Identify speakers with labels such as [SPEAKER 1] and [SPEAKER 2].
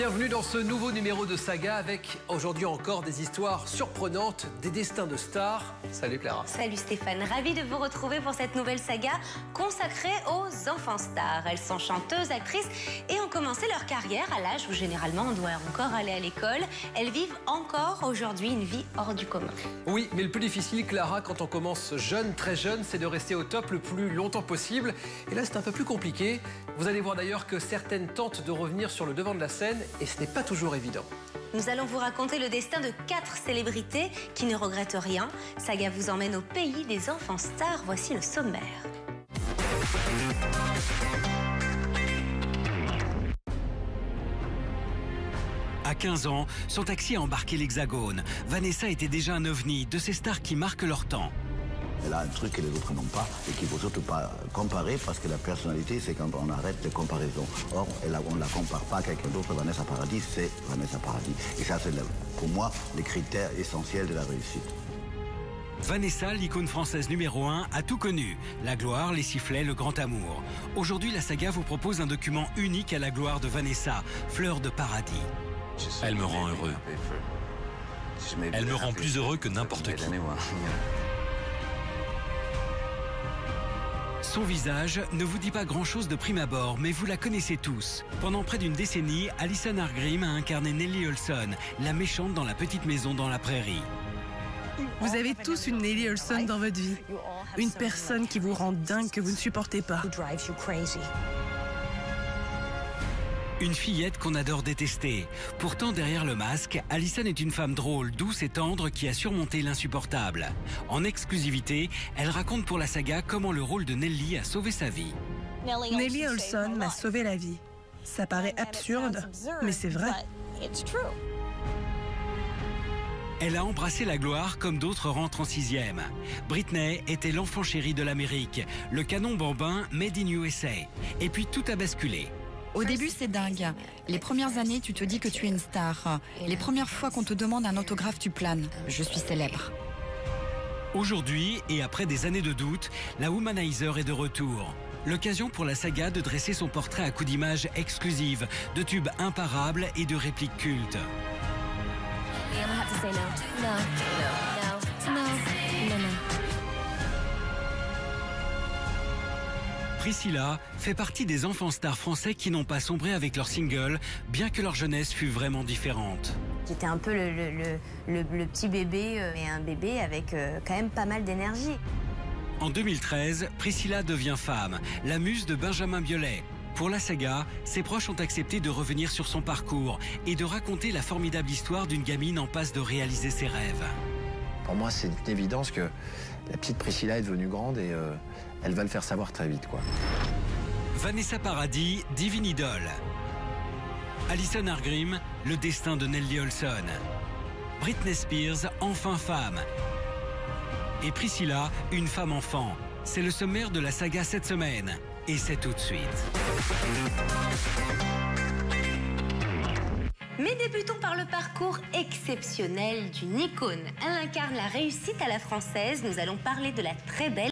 [SPEAKER 1] Bienvenue dans ce nouveau numéro de Saga avec aujourd'hui encore des histoires surprenantes, des destins de stars. Salut Clara.
[SPEAKER 2] Salut Stéphane, ravi de vous retrouver pour cette nouvelle saga consacrée aux enfants stars. Elles sont chanteuses, actrices et ont commencé leur carrière à l'âge où généralement on doit encore aller à l'école. Elles vivent encore aujourd'hui une vie hors du commun.
[SPEAKER 1] Oui, mais le plus difficile, Clara, quand on commence jeune, très jeune, c'est de rester au top le plus longtemps possible. Et là, c'est un peu plus compliqué. Vous allez voir d'ailleurs que certaines tentent de revenir sur le devant de la scène et ce n'est pas toujours évident.
[SPEAKER 2] Nous allons vous raconter le destin de 4 célébrités qui ne regrettent rien. Saga vous emmène au pays des enfants stars. Voici le sommaire.
[SPEAKER 3] À 15 ans, son taxi a embarqué l'Hexagone. Vanessa était déjà un ovni, de ces stars qui marquent leur temps.
[SPEAKER 4] Elle a un truc que les autres n'ont pas et qu'il ne faut surtout pas comparer parce que la personnalité, c'est quand on arrête les comparaisons. Or, on ne la compare pas à quelqu'un d'autre. Vanessa Paradis, c'est Vanessa Paradis. Et ça, c'est pour moi les critères essentiels de la réussite.
[SPEAKER 3] Vanessa, l'icône française numéro 1, a tout connu. La gloire, les sifflets, le grand amour. Aujourd'hui, la saga vous propose un document unique à la gloire de Vanessa, Fleur de Paradis.
[SPEAKER 5] Elle me rend heureux. Elle me rend plus heureux que n'importe qui.
[SPEAKER 3] Son visage ne vous dit pas grand-chose de prime abord, mais vous la connaissez tous. Pendant près d'une décennie, Alison Argrim a incarné Nellie Olson, la méchante dans La petite maison dans la prairie.
[SPEAKER 6] Vous avez tous une Nellie Olson dans votre vie. Une personne qui vous rend dingue, que vous ne supportez pas.
[SPEAKER 3] Une fillette qu'on adore détester. Pourtant, derrière le masque, Alison est une femme drôle, douce et tendre qui a surmonté l'insupportable. En exclusivité, elle raconte pour la saga comment le rôle de Nellie a sauvé sa vie.
[SPEAKER 6] Nellie Olson m'a sauvé la vie. Ça paraît absurde, mais c'est vrai.
[SPEAKER 3] Elle a embrassé la gloire comme d'autres rentrent en 6e. Britney était l'enfant chéri de l'Amérique, le canon bambin made in USA. Et puis tout a basculé.
[SPEAKER 7] Au début, c'est dingue. Les premières années, tu te dis que tu es une star. Les premières fois qu'on te demande un autographe, tu planes. Je suis célèbre.
[SPEAKER 3] Aujourd'hui, et après des années de doute, la Womanizer est de retour. L'occasion pour la saga de dresser son portrait à coups d'images exclusives, de tubes imparables et de répliques cultes. Priscilla fait partie des enfants stars français qui n'ont pas sombré avec leur single, bien que leur jeunesse fût vraiment différente.
[SPEAKER 2] J'étais un peu le petit bébé, mais un bébé avec quand même pas mal d'énergie.
[SPEAKER 3] En 2013, Priscilla devient femme, la muse de Benjamin Biolay. Pour la saga, ses proches ont accepté de revenir sur son parcours et de raconter la formidable histoire d'une gamine en passe de réaliser ses rêves.
[SPEAKER 8] Pour moi, c'est une évidence que la petite Priscilla est devenue grande et elle va le faire savoir très vite, quoi.
[SPEAKER 3] Vanessa Paradis, divine idole. Alison Argrim, le destin de Nellie Olson. Britney Spears, enfin femme. Et Priscilla, une femme enfant. C'est le sommaire de la saga cette semaine. Et c'est tout de suite.
[SPEAKER 2] Mais débutons par le parcours exceptionnel d'une icône. Elle incarne la réussite à la française. Nous allons parler de la très belle